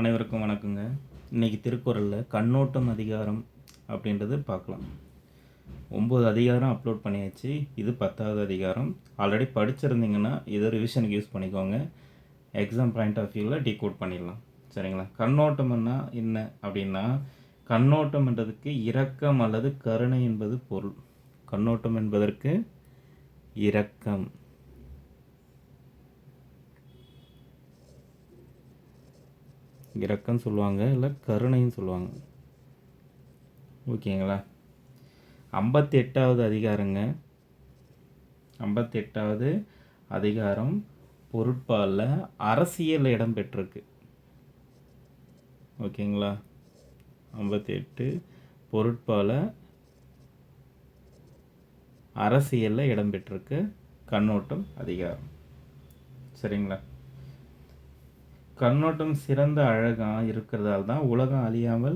அனைவருக்கும் வணக்கங்க. இன்றைக்கி திருக்குறளில் கண்ணோட்டம் அதிகாரம் அப்படின்றது பார்க்கலாம். 9 அதிகாரம் அப்லோட் பண்ணியாச்சு. இது 10வது அதிகாரம். ஆல்ரெடி படிச்சிருந்தீங்கன்னா இதை ரிவிஷனுக்கு யூஸ் பண்ணிக்கோங்க. எக்ஸாம் பாயிண்ட் ஆஃப் வியூவில் டீகோட் பண்ணிடலாம். சரிங்களா? கண்ணோட்டம்னா என்ன அப்படின்னா, கண்ணோட்டம் என்றதுக்கு இரக்கம் அல்லது கருணை என்பது பொருள். கண்ணோட்டம் என்பதற்கு இரக்கம், இரக்கம் சொல்லுவாங்க, இல்லை கருணைன்னு சொல்லுவாங்க. ஓகேங்களா? 58வது அதிகாரங்க. 58வது அதிகாரம் பொருட்பாலில் அரசியல் இடம் பெற்றிருக்கு. ஓகேங்களா? 58 பொருட்பால அரசியலில் இடம் பெற்றிருக்கு கண்ணோட்டம் அதிகாரம். சரிங்களா? கண்ணோட்டம் சிறந்த அழகாக இருக்கிறதால தான் உலகம் அழியாமல்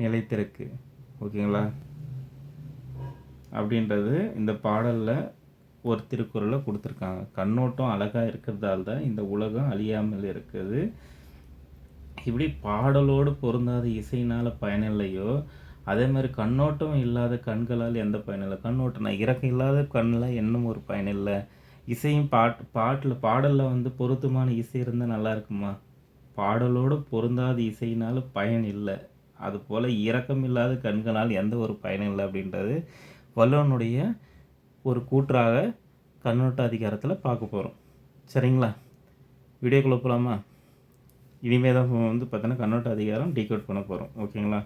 நிலைத்திருக்கு. ஓகேங்களா? அப்படின்றது இந்த பாடலில் ஒரு திருக்குறளில் கொடுத்துருக்காங்க. கண்ணோட்டம் அழகாக இருக்கிறதால தான் இந்த உலகம் அழியாமல் இருக்குது. இப்படி பாடலோடு பொருந்தாத இசையினால் பயனில்லையோ, அதே மாதிரி கண்ணோட்டம் இல்லாத கண்களால் எந்த பயனில்லை. கண்ணோட்டம் இறக்கம் இல்லாத கண்ணில் இன்னும் ஒரு பயனில்லை. இசையும் பாடலில் பொருத்தமான இசை இருந்தால் நல்லா இருக்குமா? பாடலோடு பொருந்தாத இசையினால் பயன் இல்லை. அதுபோல் இரக்கம் இல்லாத கண்களால் எந்த ஒரு பயனும் இல்லை அப்படின்றது வள்ளுவனுடைய ஒரு கூற்றாக கண்ணோட்ட அதிகாரத்தில் பார்க்க போகிறோம். சரிங்களா? வீடியோக்குள்ளே போகலாமா? இனிமேல் தான் பார்த்தீங்கன்னா கண்ணோட்ட அதிகாரம் டீகோட் பண்ண போகிறோம். ஓகேங்களா?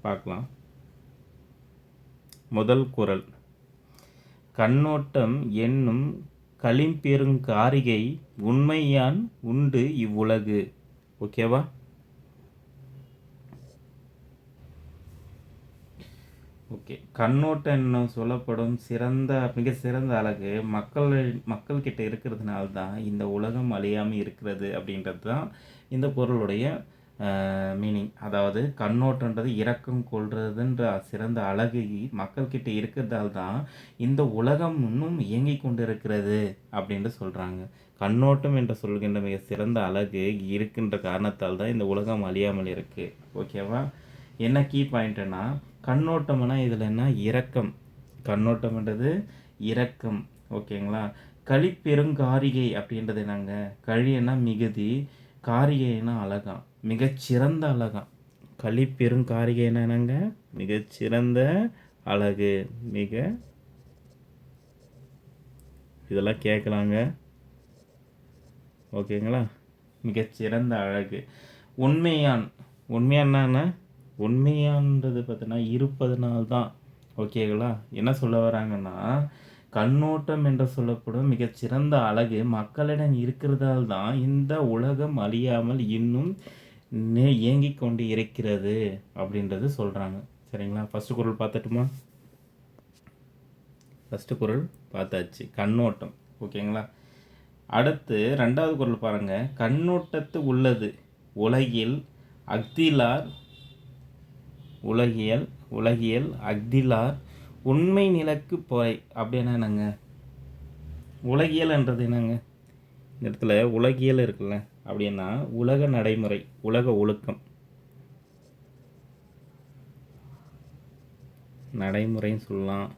பார்க்கலாம். முதல் குறள். கண்ணோட்டம் என்னும் களிம்பெருங்காரிகை உண்மையான் உண்டு இவ்வுலகு. ஓகேவா? ஓகே. கண்ணோட்டம் என்ன சொல்லப்படும் மிக சிறந்த அழகு மக்கள்கிட்ட இருக்கிறதுனால தான் இந்த உலகம் அழியாமல் இருக்கிறது அப்படின்றது தான் இந்த பொருளுடைய மீனிங். அதாவது கண்ணோட்டன்றது இரக்கம் கொள்றதுன்ற சிறந்த அழகு மக்கள்கிட்ட இருக்கிறதால தான் இந்த உலகம் இன்னும் இயங்கி கொண்டு இருக்கிறது அப்படின்ட்டு சொல்கிறாங்க. கண்ணோட்டம் என்று சொல்கின்ற மிக சிறந்த அழகு இருக்கின்ற காரணத்தால் தான் இந்த உலகம் அழியாமல் இருக்குது. ஓகேவா? என்ன கீ பாயிண்ட்னா, கண்ணோட்டம்னா இதில் என்ன? இரக்கம். கண்ணோட்டம்ன்றது இரக்கம். ஓகேங்களா? களிப்பெருங்காரிகை அப்படின்றது என்னங்க? கழின்னா மிகுதி, காரிகைனா அழகாம், மிகச்சிறந்த அழகாம். களிப்பெருங்காரிகைனா என்னங்க? மிகச்சிறந்த அழகு. இதெல்லாம் கேட்கலாங்க. ஓகேங்களா? மிகச்சிறந்த அழகு. உண்மையான்னா உண்மையான்றது பார்த்தீங்கன்னா இருப்பதனால்தான். ஓகேங்களா? என்ன சொல்ல வராங்கன்னா, கண்ணோட்டம் என்று சொல்லப்படும் மிகச்சிறந்த அழகு மக்களிடம் இருக்கிறதால் தான் இந்த உலகம் அழியாமல் இன்னும் இயங்கிக் கொண்டு இருக்கிறது அப்படின்றது சொல்கிறாங்க. சரிங்களா? ஃபஸ்ட்டு குறள் பார்த்துட்டுமா? ஃபஸ்ட்டு குறள் பார்த்தாச்சு, கண்ணோட்டம். ஓகேங்களா? அடுத்து 2வது குறள் பாருங்கள். கண்ணோட்டத்து உள்ளது உலகியல் அஃதிலார் அஃதிலார் உண்மை நிலக்கு பொறை. அப்படின்னா என்னங்க? உலகியல்ன்றது என்னங்க? இந்த இடத்துல உலகியல் இருக்குல்ல, அப்படின்னா உலக நடைமுறை, உலக ஒழுக்கம், நடைமுறைன்னு சொல்லலாம்,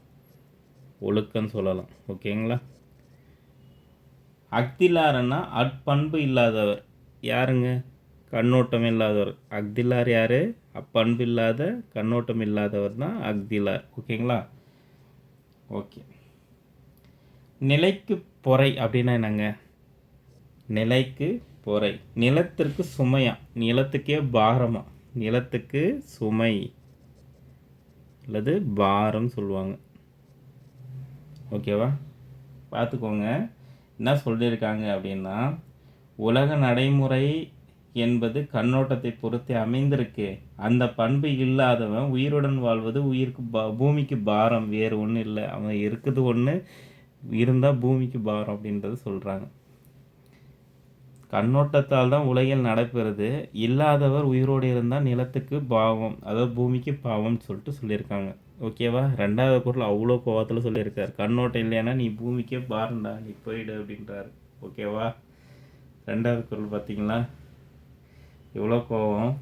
ஒழுக்கம்னு சொல்லலாம். ஓகேங்களா? அஃதிலார்னா அப்பண்பு இல்லாதவர். யாருங்க? கண்ணோட்டம் இல்லாதவர். அஃதிலார் யார்? அப்பண்பு இல்லாத, கண்ணோட்டம் இல்லாதவர் தான் அஃதிலார். ஓகேங்களா? ஓகே. நிலைக்கு பொறை அப்படின்னா என்னங்க? நிலைக்கு பொறை, நிலத்திற்கு சுமையா, நிலத்துக்கே பாரமா, நிலத்துக்கு சுமை அல்லது பாரம் சொல்லுவாங்க. ஓகேவா? பார்த்துக்கோங்க என்ன சொல்லியிருக்காங்க அப்படின்னா, உலக நடைமுறை என்பது கண்ணோட்டத்தை பொறுத்து அமைந்திருக்கு. அந்த பண்பு இல்லாதவன் உயிருடன் வாழ்வது பூமிக்கு பாரம், வேறு ஒன்றும் இல்லை. அவன் இருக்குது ஒன்று இருந்தால் பூமிக்கு பாரம் அப்படின்றது சொல்கிறாங்க. கண்ணோட்டத்தால் தான் உலகில் நடைபெறுது. இல்லாதவர் உயிரோடு இருந்தால் நிலத்துக்கு பாவம், அதாவது பூமிக்கு பாவம்னு சொல்லியிருக்காங்க. ஓகேவா? 2வது குறள் அவ்வளோ கோவத்தில் சொல்லியிருக்கார். கண்ணோட்டம் இல்லைன்னா நீ பூமிக்கே பாருண்டா, நீ போயிடு அப்படின்றாரு. ஓகேவா? 2வது குறள் பார்த்தீங்களா? எவ்வளோ கோபம்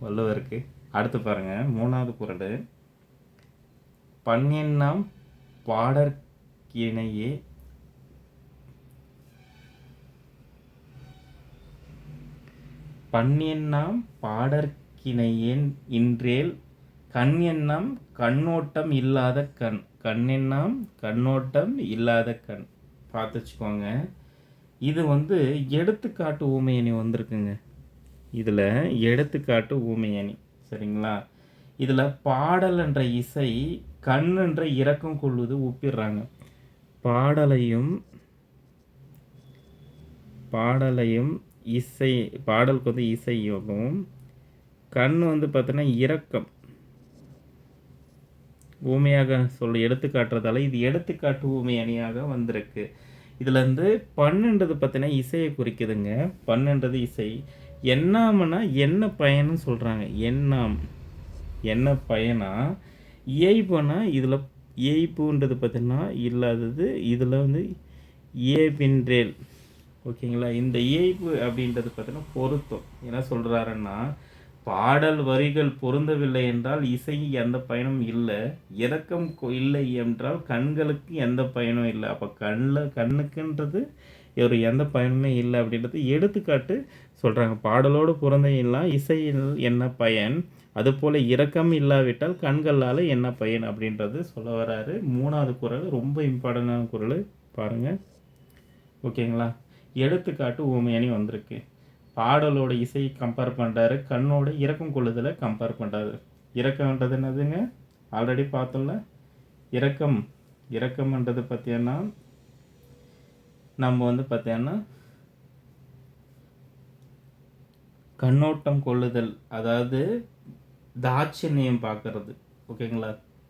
வள்ளுவருக்கு. அடுத்து பாருங்கள், 3வது குறள். பன்னெண்ணாம் பாடற்கிணையே பன்னெண்ணாம் பாடற்கிணையேன் இன்றேல் கண்ணெண்ணாம் கண்ணோட்டம் இல்லாத கண். கண்ணெண்ணாம் கண்ணோட்டம் இல்லாத கண். பார்த்து வச்சுக்கோங்க. இது எடுத்துக்காட்டு ஊமையணி வந்திருக்குங்க. இதில் எடுத்துக்காட்டு ஊமையணி, சரிங்களா? இதில் பாடல் என்ற இசை கண் என்ற இரக்கம் கொள்வது ஒப்பிடுறாங்க. பாடலையும் இசை, பாடலுக்கு இசையும் கண் பார்த்தோன்னா இரக்கம் ஊமையாக எடுத்துக்காட்டுறதால இது எடுத்துக்காட்டு ஊமை அணியாக வந்திருக்கு. இதுலேருந்து பண்ணுன்றது பார்த்தீங்கன்னா இசையை குறிக்குதுங்க. பண்ணுன்றது இசை. எண்ணாமனா என்ன பயன்னு சொல்கிறாங்க. எண்ணாம் என்ன பயனா? இயைப்புனா இதில் இயைப்புன்றது பார்த்தீங்கன்னா இல்லாதது. இதில் இயைபின்றேல், ஓகேங்களா? இந்த இயைப்பு அப்படின்றது பார்த்தீங்கன்னா பொருத்தம். என்ன சொல்கிறாருன்னா, பாடல் வரிகள் பொருந்தவில்லை என்றால் இசை எந்த பயனும் இல்லை, இரக்கம் இல்லை என்றால் கண்களுக்கு எந்த பயனும் இல்லை. அப்போ கண்ணுக்குன்றது ஒரு எந்த பயனுமே இல்லை அப்படின்றது எடுத்துக்காட்டு சொல்கிறாங்க. பாடலோடு பொருந்தையெல்லாம் இசையில் என்ன பயன், அதுபோல் இரக்கம் இல்லாவிட்டால் கண்களால் என்ன பயன் அப்படின்றது சொல்ல வராரு. 3வது குறள் ரொம்ப இம்பார்ட்டண்டான குறள், பாருங்கள், ஓகேங்களா? எடுத்துக்காட்டு ஊமையணி வந்திருக்கு. பாடலோட இசையை கம்பேர் பண்ணுறாரு, கண்ணோட இரக்கம் கொள்ளுதலை கம்பேர் பண்ணுறாரு. இரக்கம்ன்றது என்னதுங்க? ஆல்ரெடி பார்த்தோம்ல. இரக்கம்ன்றது பார்த்தீங்கன்னா நம்ம பார்த்தீங்கன்னா கண்ணோட்டம் கொள்ளுதல், அதாவது தாட்சிணியம் பார்க்கறது, ஓகேங்களா?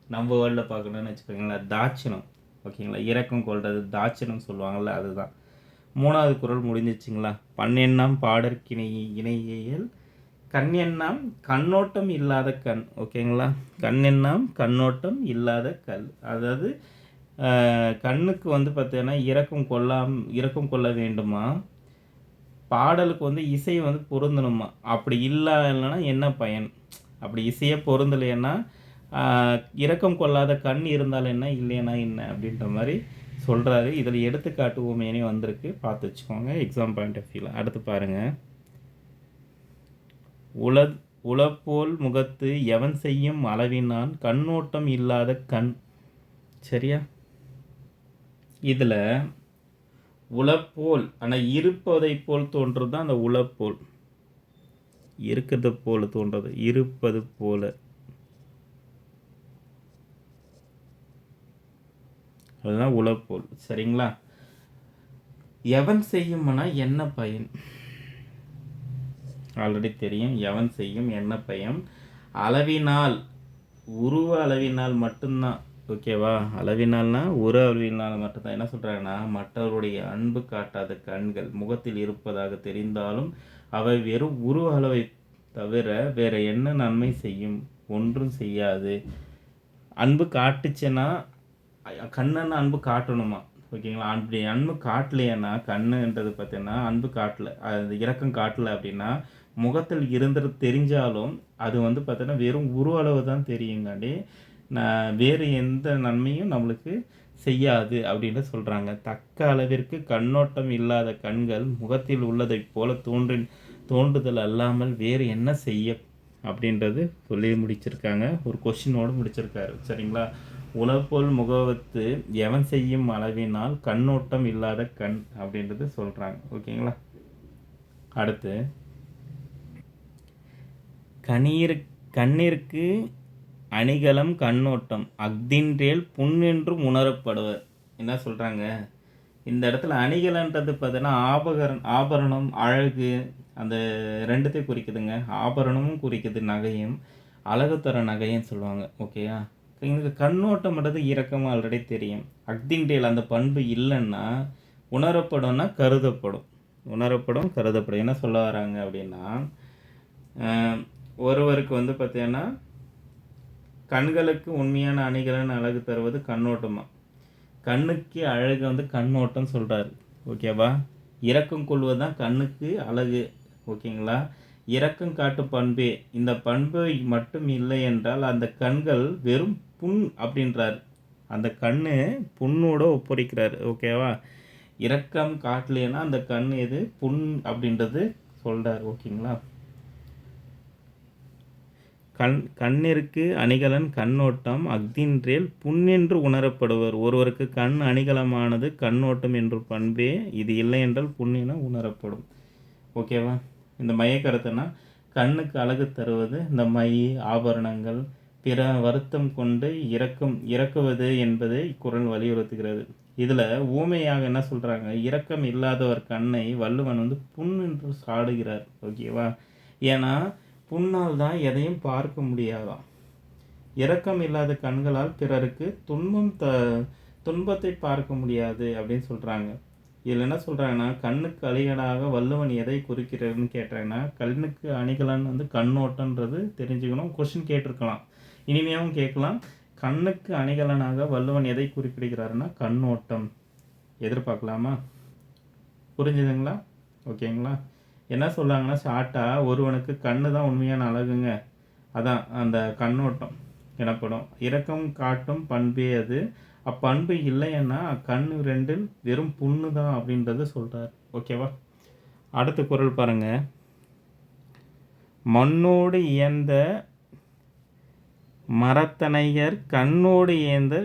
நம்ம வேர்ல்டில் பார்க்கணுன்னு வச்சுக்கோங்களேன், தாட்சிணம், ஓகேங்களா? இரக்கம் கொள்வது தாட்சிணம் சொல்லுவாங்கள்ல, அதுதான். 3வது குறள் முடிஞ்சிச்சுங்களா? பன்னெண்ணாம் பாடற்கிணை இணையல் கண்ணெண்ணாம் கண்ணோட்டம் இல்லாத கண், ஓகேங்களா? கண்ணெண்ணாம் கண்ணோட்டம் இல்லாத கல், அதாவது கண்ணுக்கு பார்த்தீங்கன்னா இரக்கம் கொள்ள வேண்டுமா, பாடலுக்கு இசை பொருந்தணுமா. அப்படி இல்லைன்னா என்ன பயன்? அப்படி இசையே பொருந்தலைன்னா இரக்கம் கொள்ளாத கண் இருந்தால் என்ன, இல்லைன்னா என்ன அப்படின்ற மாதிரி சொல்கிறாரு. இதில் எடுத்துக்காட்டு ஊமையணி வந்திருக்கு, பார்த்து வச்சுக்கோங்க எக்ஸாம் பாயிண்ட் ஆஃப் வியூவில். அடுத்து பாருங்கள். உளப்போல் முகத்து எவன் செய்யும் அளவினான் கண்ணோட்டம் இல்லாத கண். சரியா? இதில் உளப்போல், ஆனால் இருப்பதை போல் தோன்றது தான் அந்த உளப்போல். இருக்கிறது போல் தோன்றது, இருப்பது போல, அதுதான் உளப்போல், சரிங்களா? எவன் செய்யும்னா என்ன பயன்? ஆல்ரெடி தெரியும். எவன் செய்யும் என்ன பயன்? அளவினால், உருவ அளவினால் மட்டும்தான், ஓகேவா? அளவினால்னா ஒரு அளவினால் மட்டும்தான். என்ன சொல்கிறாங்கன்னா, மற்றவருடைய அன்பு காட்டாத கண்கள் முகத்தில் இருப்பதாக தெரிந்தாலும் அவை வெறும் உருவ அளவை தவிர வேற என்ன நன்மை செய்யும்? ஒன்றும் செய்யாது. அன்பு காட்டுச்சுன்னா, கண்ணுன்னு அன்பு காட்டணுமா, ஓகேங்களா? அப்படி அன்பு காட்டலைன்னா, கண்ணுன்றது பார்த்தீங்கன்னா அன்பு காட்டலை, அது இரக்கம் காட்டலை அப்படின்னா முகத்தில் இருந்துட்டு தெரிஞ்சாலும் அது பார்த்தீங்கன்னா வெறும் உருவ அளவு தான் தெரியுங்காண்டி வேறு எந்த நன்மையும் நம்மளுக்கு செய்யாது அப்படின்னு சொல்கிறாங்க. தக்க அளவிற்கு கண்ணோட்டம் இல்லாத கண்கள் முகத்தில் உள்ளதை போல தோன்றுதல் அல்லாமல் வேறு என்ன செய்ய அப்படின்றது சொல்லி முடிச்சிருக்காங்க. ஒரு கொஸ்டினோடு முடிச்சிருக்காரு, சரிங்களா? உளப்போல் முகவத்து எவன் செய்யும் அளவினால் கண்ணோட்டம் இல்லாத கண் அப்படின்றது சொல்கிறாங்க, ஓகேங்களா? அடுத்து, கண்ணிற்கு அணிகலம் கண்ணோட்டம் அஃதின்றேல் புண்ணென்றும் உணரப்படுவர். என்ன சொல்கிறாங்க இந்த இடத்துல? அணிகலன்றது பார்த்தீங்கன்னா ஆபரணம், அழகு, அந்த ரெண்டுத்தையும் குறிக்குதுங்க. ஆபரணமும் குறிக்குது, நகையும், அழகு தர நகையும் சொல்லுவாங்க, ஓகேயா? இங்கே கண்ணோட்டம்ன்றது இரக்கமாக ஆல்ரெடி தெரியும். அஃதின்றேல் அந்த பண்பு இல்லைன்னா உணரப்படும்னா கருதப்படும். என்ன சொல்ல வராங்க அப்படின்னா, ஒருவருக்கு பார்த்தீங்கன்னா கண்களுக்கு உண்மையான அணிகலன் அழகு தருவது கண்ணோட்டமாக. கண்ணுக்கு அழகு கண்ணோட்டம் சொல்கிறாரு, ஓகேவா? இரக்கம் கொள்வது தான் கண்ணுக்கு அழகு, ஓகேங்களா? இரக்கம் காட்டும் பண்பே. இந்த பண்பு மட்டும் இல்லை என்றால் அந்த கண்கள் வெறும் புண் அப்படின்றார். அந்த கண்ணு புண்ணோட ஒப்படைக்கிறார். ஓகேவா? இரக்கம் காட்டலைன்னா அந்த கண் எது புண் அப்படின்றது சொல்றார். ஓகேங்களா? கண்ணிற்கு அணிகலன் கண்ணோட்டம் அஃதின்றேல் புண்ணென்று உணரப்படுவர். ஒருவருக்கு கண் அணிகலமானது கண்ணோட்டம் என்ற பண்பே. இது இல்லை என்றால் புண்ணென உணரப்படும். ஓகேவா? இந்த மைய கருத்துனா கண்ணுக்கு அழகு தருவது இந்த மை, ஆபரணங்கள், பிற வருத்தம் கொண்டு இறக்குவது என்பதை குறள் வலியுறுத்துகிறது. இதில் ஊமையாக என்ன சொல்கிறாங்க, இரக்கம் இல்லாதவர் கண்ணை வள்ளுவன் புண் என்று சாடுகிறார். ஓகேவா? ஏன்னா புண்ணால் தான் எதையும் பார்க்க முடியாதாம். இரக்கம் இல்லாத கண்களால் பிறருக்கு துன்பத்தை பார்க்க முடியாது அப்படின்னு சொல்கிறாங்க. இதில் என்ன சொல்கிறாங்கன்னா, கண்ணுக்கு அணிகலனாக வள்ளுவன் எதை குறிக்கிறதுன்னு கேட்டாங்கன்னா, கண்ணுக்கு அணிகலன் கண்ணோட்டன்றது தெரிஞ்சுக்கணும். கொஸ்டின் கேட்டிருக்கலாம், இனிமையாகவும் கேட்கலாம். கண்ணுக்கு அணிகலனாக வள்ளுவன் எதை குறிப்பிடுகிறாருன்னா கண்ணோட்டம். எதிர்பார்க்கலாமா? புரிஞ்சுதுங்களா? ஓகேங்களா? என்ன சொல்கிறாங்கன்னா, ஷார்ட்டாக ஒருவனுக்கு கண்ணு தான் உண்மையான அழகுங்க. அதான் அந்த கண்ணோட்டம் எனப்படும். இரக்கம் காட்டும் பண்பே அது. அப்பண்பு இல்லைன்னா கண் ரெண்டில் வெறும் புண்ணு தான் அப்படின்றத சொல்கிறார். ஓகேவா? அடுத்த குறள் பாருங்க. மண்ணோடு இயந்த மரத்தனையர் கண்ணோடு இயந்த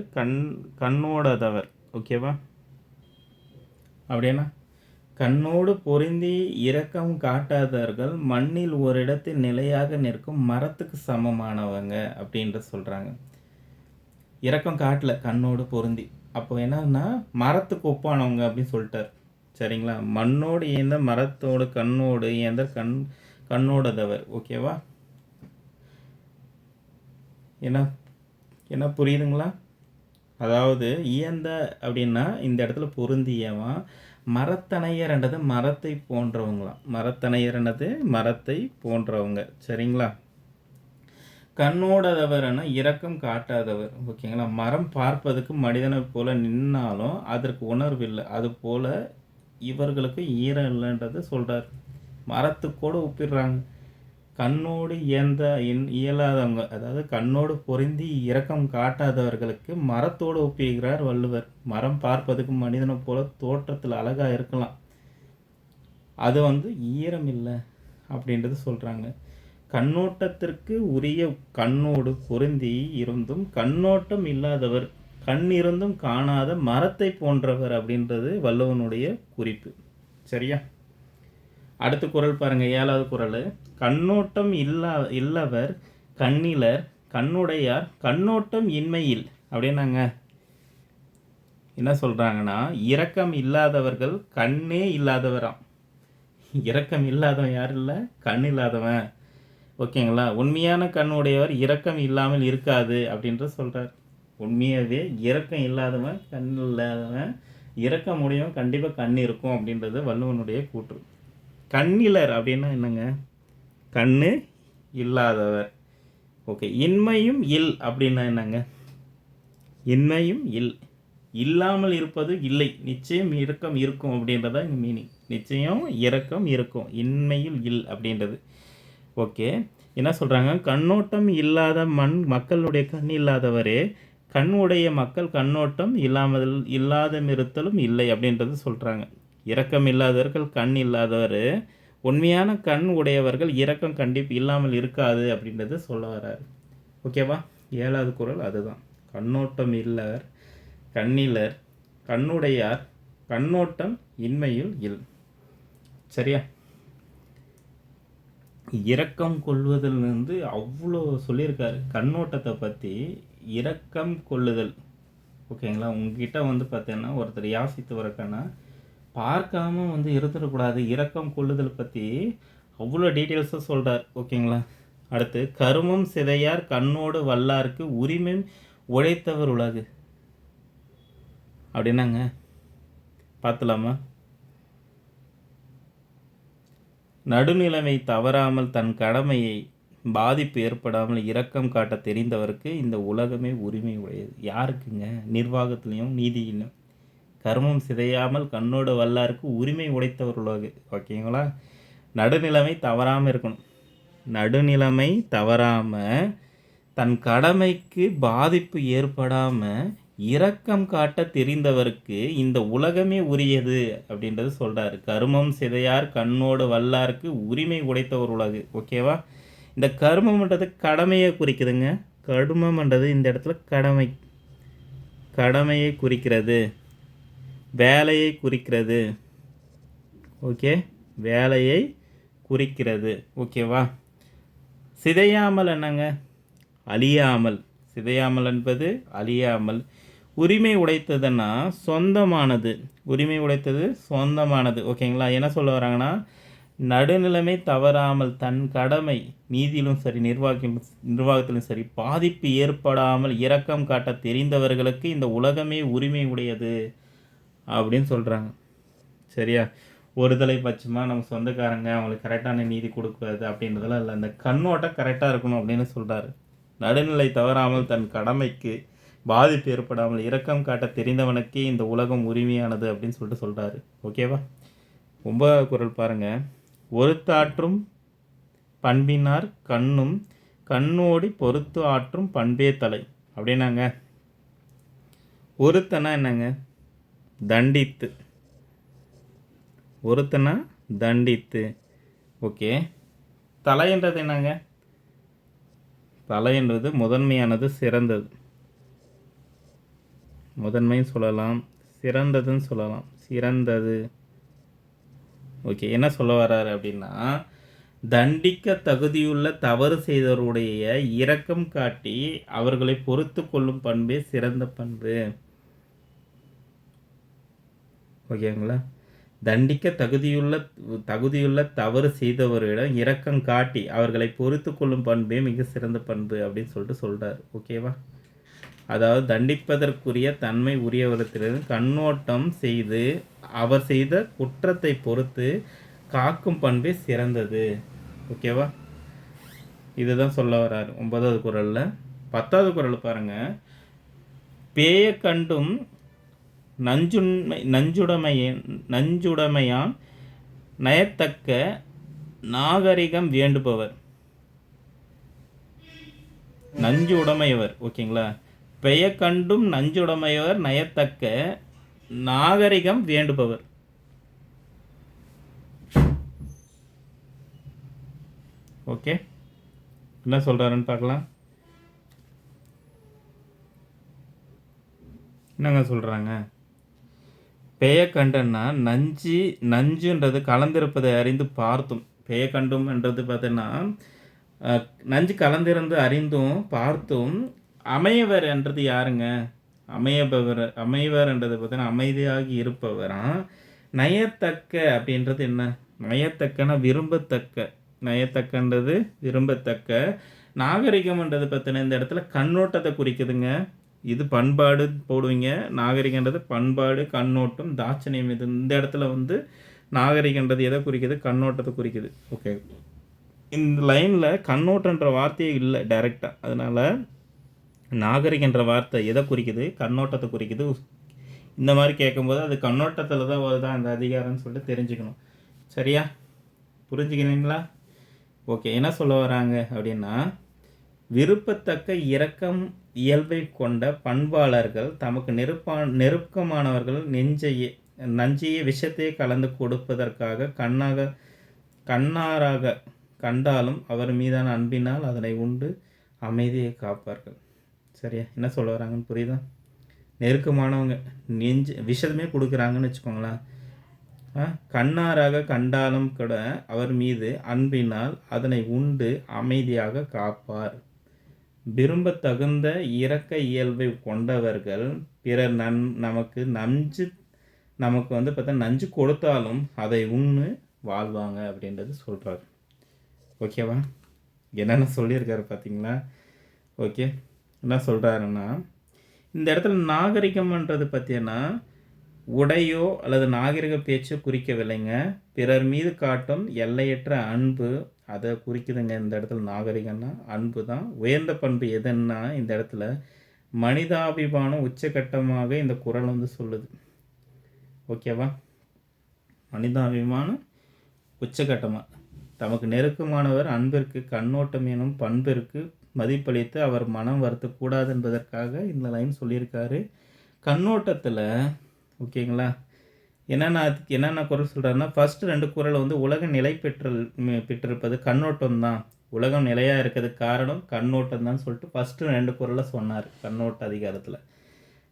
கண்ணோடதவர். ஓகேவா? அப்படின்னா கண்ணோடு பொருந்தி இரக்கம் காட்டாதவர்கள் மண்ணில் ஒரு இடத்தில் நிலையாக நிற்கும் மரத்துக்கு சமமானவங்க அப்படின்ற சொல்கிறாங்க. இரக்கம் காட்டல, கண்ணோடு பொருந்தி. அப்போ என்னன்னா மரத்துக்கு ஒப்பானவங்க அப்படின்னு சொல்லிட்டார். சரிங்களா? மண்ணோடு இயந்த மரத்தோடு கண்ணோடு இயந்த கண்ணோடதவர். ஓகேவா? என்ன புரியுதுங்களா? அதாவது இயந்த அப்படின்னா இந்த இடத்துல பொருந்தியவன். மரத்தனையர்ன்றது மரத்தை போன்றவங்களாம். மரத்தனையர்ன்றது மரத்தை போன்றவங்க. சரிங்களா? கண்ணோடதவர்னா இரக்கம் காட்டாதவர். ஓகேங்களா? மரம் பார்ப்பதுக்கு மனிதனை போல நின்னாலும் அதற்கு உணர்வு இல்லை. அது போல இவர்களுக்கு ஈரம் இல்லைன்றது சொல்கிறார். மரத்துக்கூட ஒப்பிடுறாங்க. கண்ணோடு இயலாதவங்க, அதாவது கண்ணோடு பொருந்தி இரக்கம் காட்டாதவர்களுக்கு மரத்தோடு ஒப்பிடுகிறார் வள்ளுவர். மரம் பார்ப்பதுக்கு மனிதனை போல தோற்றத்தில் அழகாக இருக்கலாம், அது ஈரம் இல்லை அப்படின்றது சொல்கிறாங்க. கண்ணோட்டத்திற்கு உரிய கண்ணோடு பொருந்தி இருந்தும் கண்ணோட்டம் இல்லாதவர் கண் இருந்தும் காணாத மரத்தை போன்றவர் அப்படின்றது வள்ளுவனுடைய குறிப்பு. சரியா? அடுத்த குறள் பாருங்க, 7வது குறள். கண்ணோட்டம் இல்லவர் கண்ணிலர் கண்ணுடையார் கண்ணோட்டம் இன்மையில். அப்படின்னாங்க என்ன சொல்கிறாங்கன்னா, இரக்கம் இல்லாதவர்கள் கண்ணே இல்லாதவராம். இரக்கம் இல்லாதவன் யார் இல்லை? கண் இல்லாதவன். ஓகேங்களா? உண்மையான கண்ணுடையவர் இரக்கம் இல்லாமல் இருக்காது அப்படின்ற சொல்கிறார். உண்மையாகவே இரக்கம் இல்லாதவன் கண் இல்லாதவன், இரக்கம் உடையவன் கண்டிப்பாக கண் இருக்கும் அப்படின்றது வள்ளுவனுடைய கூற்று. கண்ணிலர் அப்படின்னா என்னங்க? கண்ணு இல்லாதவர். ஓகே. இன்மையும் இல் அப்படின்னா என்னங்க? இன்மையும் இல், இல்லாமல் இருப்பது இல்லை. நிச்சயம் இரக்கம் இருக்கும் அப்படின்றதா இங்கே மீனிங். நிச்சயம் இரக்கம் இருக்கும், இன்மையில் இல் அப்படின்றது. ஓகே. என்ன சொல்கிறாங்க? கண்ணோட்டம் இல்லாத மக்களுடைய கண் இல்லாதவரே கண் உடைய மக்கள் கண்ணோட்டம் இல்லாதமிருத்தலும் இல்லை அப்படின்றது சொல்கிறாங்க. இரக்கம் இல்லாதவர்கள் கண் இல்லாதவர், உண்மையான கண் உடையவர்கள் இரக்கம் இல்லாமல் இருக்காது அப்படின்றது சொல்ல வர்றாரு. ஓகேவா? 7வது குறள் அதுதான். கண்ணோட்டம் இல்லர் கண்ணிலர் கண்ணுடையார் கண்ணோட்டம் இன்மையில் இல். சரியா? இரக்கம் கொள்வதிலிருந்து அவ்வளோ சொல்லியிருக்காரு கண்ணோட்டத்தை பற்றி. இரக்கம் கொள்ளுதல். ஓகேங்களா? உங்ககிட்ட பார்த்தீங்கன்னா ஒருத்தர் யாசித்து வரக்கானா பார்க்காம இருந்துடக்கூடாது. இரக்கம் கொள்ளுதல் பற்றி அவ்வளோ டீட்டெயில்ஸாக சொல்கிறார். ஓகேங்களா? அடுத்து, கருமம் சிதையார் கண்ணோடு வல்லாருக்கு உரிமை உழைத்தவர் உலகு. அப்படின்னாங்க பார்த்துலாமா? நடுநிலைமை தவறாமல் தன் கடமையை பாதிப்பு ஏற்படாமல் இரக்கம் காட்ட தெரிந்தவருக்கு இந்த உலகமே உரிமை உடையது. யாருக்குங்க? நிர்வாகத்திலையும் நீதியிலும். கர்மம் சிதையாமல் கண்ணோடு வல்லாருக்கு உரிமை உடைத்தவர் உலகு. ஓகேங்களா? நடுநிலைமை தவறாமல் இருக்கணும். நடுநிலைமை தவறாமல் தன் கடமைக்கு பாதிப்பு ஏற்படாமல் இரக்கம் காட்ட தெரிந்தவருக்கு இந்த உலகமே உரியது அப்படின்றது சொல்கிறார். கருமம் சிதையார் கண்ணோடு வல்லாருக்கு உரிமை உடைத்த ஒரு உலகு. ஓகேவா? இந்த கருமம்ன்றது கடமையை குறிக்குதுங்க. கருமம்ன்றது இந்த இடத்துல கடமையை குறிக்கிறது, வேலையை குறிக்கிறது. ஓகே, வேலையை குறிக்கிறது. ஓகேவா? சிதையாமல் என்னங்க? அழியாமல். சிதையாமல் என்பது அழியாமல். உரிமை உடைத்ததுன்னா சொந்தமானது. உரிமை உடைத்தது சொந்தமானது. ஓகேங்களா? என்ன சொல்ல வராங்கன்னா, நடுநிலைமை தவறாமல் தன் கடமை நீதியிலும் சரி நிர்வாகத்திலும் சரி பாதிப்பு ஏற்படாமல் இரக்கம் காட்ட தெரிந்தவர்களுக்கு இந்த உலகமே உரிமை உடையது அப்படின்னு சொல்கிறாங்க. சரியா? ஒருதலை பட்சமாக நம்ம சொந்தக்காரங்க அவங்களுக்கு கரெக்டான நீதி கொடுக்காது அப்படின்றதெல்லாம் இல்லை. அந்த கண்ணோட்டம் கரெக்டாக இருக்கணும் அப்படின்னு சொல்கிறாரு. நடுநிலை தவறாமல் தன் கடமைக்கு பாதிப்பு ஏற்படாமல் இரக்கம் காட்ட தெரிந்தவனுக்கே இந்த உலகம் உரிமையானது அப்படின்னு சொல்கிறாரு. ஓகேவா? 9வது குறள் பாருங்கள். ஒருத்தாற்றும் பண்பினார் கண்ணும் கண்ணோடி பொறுத்து ஆற்றும் பண்பே தலை அப்படின்னாங்க. ஒருத்தனா என்னங்க? தண்டித்து. ஒருத்தனா தண்டித்து. ஓகே. தலைன்றது என்னங்க? தலைன்றது முதன்மையானது, சிறந்தது. முதன்மைன்னு சொல்லலாம், சிறந்ததுன்னு சொல்லலாம். சிறந்தது. ஓகே, என்ன சொல்ல வர்றாரு அப்படின்னா, தண்டிக்க தகுதியுள்ள தவறு செய்தவருடைய இரக்கம் காட்டி அவர்களை பொறுத்து கொள்ளும் பண்பே சிறந்த பண்பு. ஓகேங்களா? தண்டிக்க தகுதியுள்ள தவறு செய்தவரிடம் இரக்கம் காட்டி அவர்களை பொறுத்து கொள்ளும் பண்பே மிக சிறந்த பண்பு அப்படின்னு சொல்கிறார். ஓகேவா? அதாவது தண்டிப்பதற்குரிய தன்மை உரியவரிடத்திலிருந்து கண்ணோட்டம் செய்து அவர் செய்த குற்றத்தை பொறுத்து காக்கும் பண்பே சிறந்தது. ஓகேவா? இதுதான் சொல்ல வர்றாரு 9வது குறளில். 10வது குறள் பாருங்கள். பேய கண்டும் நஞ்சுடைமையான் நயத்தக்க நாகரிகம் வேண்டுபவர். நஞ்சு உடைமையவர். ஓகேங்களா? பெய கண்டும் நஞ்சுடைமையவர் நயத்தக்க நாகரிகம் வேண்டுபவர். ஓகே, என்ன சொல்கிறாருன்னு பார்க்கலாம். என்னங்க சொல்கிறாங்க? பெய கண்டன்னா நஞ்சுன்றது கலந்திருப்பதை அறிந்து பார்த்தும். பெய கண்டும் என்றது பார்த்தீங்கன்னா நஞ்சு கலந்திருந்து அறிந்தும் பார்த்தும். அமையவர் என்றது யாருங்க? அமையவர் என்றது பார்த்தீங்கன்னா அமைதியாகி இருப்பவராம். நயத்தக்க அப்படின்றது என்ன? நயத்தக்கன்னா விரும்பத்தக்க. நயத்தக்கன்றது விரும்பத்தக்க. நாகரிகம்ன்றது பார்த்தீங்கன்னா இந்த இடத்துல கண்ணோட்டத்தை குறிக்குதுங்க. இது பண்பாடு போடுவீங்க. நாகரிகன்றது பண்பாடு, கண்ணோட்டம், தாட்சணியம். இது இந்த இடத்துல நாகரிகன்றது எதை குறிக்குது? கண்ணோட்டத்தை குறிக்குது. ஓகே, இந்த லைனில் கண்ணோட்டன்ற வார்த்தையே இல்லை டைரெக்டாக. அதனால் நாகரிகன்ற வார்த்தை எதை குறிக்குது? கண்ணோட்டத்தை குறிக்குது. இந்த மாதிரி கேட்கும்போது அது கண்ணோட்டத்தில் தான் வருதா அந்த அதிகாரம்னு சொல்லிட்டு தெரிஞ்சுக்கணும். சரியா? புரிஞ்சுக்கிறீங்களா? ஓகே, என்ன சொல்ல வராங்க அப்படின்னா, விருப்பத்தக்க இரக்கம் இயல்பை கொண்ட பண்பாளர்கள் தமக்கு நெருக்கமானவர்கள் நஞ்சையே விஷத்தையே கலந்து கொடுப்பதற்காக கண்ணாராக கண்டாலும் அவர் மீதான அன்பினால் அதனை உண்டு அமைதியை காப்பார்கள். சரியா? என்ன சொல்ல வராங்கன்னு புரியுதா? நெருக்கமானவங்க விஷமே கொடுக்குறாங்கன்னு வச்சுக்கோங்களேன். கண்ணாராக கண்டாலும் கூட அவர் மீது அன்பினால் அதனை உண்டு அமைதியாக காப்பார். விரும்ப தகுந்த இரக்க இயல்பை கொண்டவர்கள் பிறர் நமக்கு பார்த்தா நஞ்சு கொடுத்தாலும் அதை உண்ணு வாழ்வாங்க அப்படின்றது சொல்கிறார். ஓகேவா? என்னென்ன சொல்லியிருக்காரு பார்த்தீங்களா? ஓகே, என்ன சொல்கிறாருன்னா, இந்த இடத்துல நாகரிகம்ன்றது பார்த்தீங்கன்னா உடையோ அல்லது நாகரிக பேச்சோ குறிக்கவில்லைங்க. பிறர் மீது காட்டும் எல்லையற்ற அன்பு அதை குறிக்குதுங்க. இந்த இடத்துல நாகரிகம்னா அன்பு தான். உயர்ந்த பண்பு எதுன்னா இந்த இடத்துல மனிதாபிமானம் உச்சகட்டமாக இந்த குறள் சொல்லுது. ஓகேவா? மனிதாபிமானம் உச்சகட்டமாக தமக்கு நெருக்கமானவர் அன்பிற்கு கண்ணோட்டம் எனும் பண்பிற்கு மதிப்பளித்து அவர் மனம் வருத்தக்கூடாது என்பதற்காக இந்த லைன் சொல்லியிருக்காரு. கண்ணோட்டத்தில் ஓகேங்களா, அதுக்கு என்னென்ன குறள் சொல்கிறாருன்னா, ஃபஸ்ட்டு 2 குறள் வந்து உலக நிலை பெற்றிருப்பது கண்ணோட்டம் தான், உலகம் நிலையாக இருக்கிறதுக்கு காரணம் கண்ணோட்டம் தான் சொல்லிட்டு ஃபஸ்ட்டு 2 குறளை சொன்னார் கண்ணோட்ட அதிகாரத்தில்.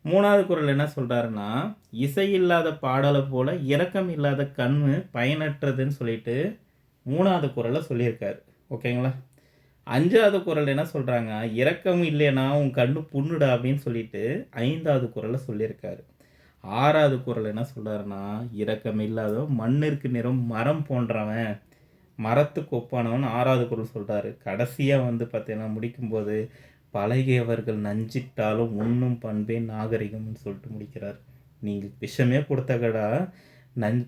3வது குறள் என்ன சொல்கிறாருன்னா, இசை இல்லாத பாடலை போல இரக்கம் இல்லாத கண்ணு பயனற்றதுன்னு சொல்லிட்டு 3வது குறளை சொல்லியிருக்காரு. ஓகேங்களா. 5வது குறள் என்ன சொல்கிறாங்க, இரக்கம் இல்லைன்னா உன் கண்ணு புண்ணுடா அப்படின்னு சொல்லிட்டு 5வது குறளை சொல்லியிருக்காரு. 6வது குறள் என்ன சொல்கிறாருன்னா, இரக்கம் இல்லாத மண்ணிற்கு நிறம் மரம் போன்றவன், மரத்துக்கு ஒப்பானவன் 6வது குறள் சொல்கிறாரு. கடைசியாக வந்து பார்த்தீங்கன்னா முடிக்கும்போது, பழகியவர்கள் நஞ்சிட்டாலும் உண்ணும் பண்பே நாகரிகம்னு சொல்லிட்டு முடிக்கிறார். நீங்கள் விஷமே கொடுத்தகடா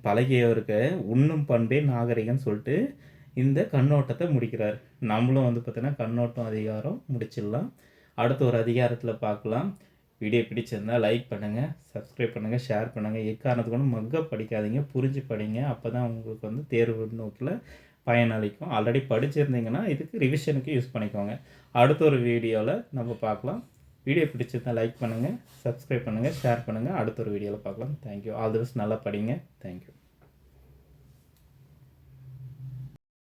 பழகியவருக்கு உண்ணும் பண்பே நாகரிகம்னு சொல்லிட்டு இந்த கண்ணோட்டத்தை முடிக்கிறார். நம்மளும் வந்து பார்த்தீங்கன்னா கண்ணோட்டம் அதிகாரம் முடிச்சிடலாம். அடுத்த ஒரு அதிகாரத்தில் பார்க்கலாம். வீடியோ பிடிச்சிருந்தால் லைக் பண்ணுங்கள், சப்ஸ்கிரைப் பண்ணுங்கள், ஷேர் பண்ணுங்கள். எக்காரணத்துக்கு ஒன்று மக்க படிக்காதீங்க, புரிஞ்சு படிங்க. அப்போ தான் உங்களுக்கு வந்து தேர்வு நோக்கில் பயனளிக்கும். ஆல்ரெடி படிச்சிருந்தீங்கன்னா இதுக்கு ரிவிஷனுக்கு யூஸ் பண்ணிக்கோங்க. அடுத்த ஒரு வீடியோவில் நம்ம பார்க்கலாம். வீடியோ பிடிச்சிருந்தால் லைக் பண்ணுங்கள், சப்ஸ்கிரைப் பண்ணுங்கள், ஷேர் பண்ணுங்கள். அடுத்த ஒரு வீடியோவில் பார்க்கலாம். தேங்க்யூ. All the best. நல்லா படிங்க. தேங்க்யூ.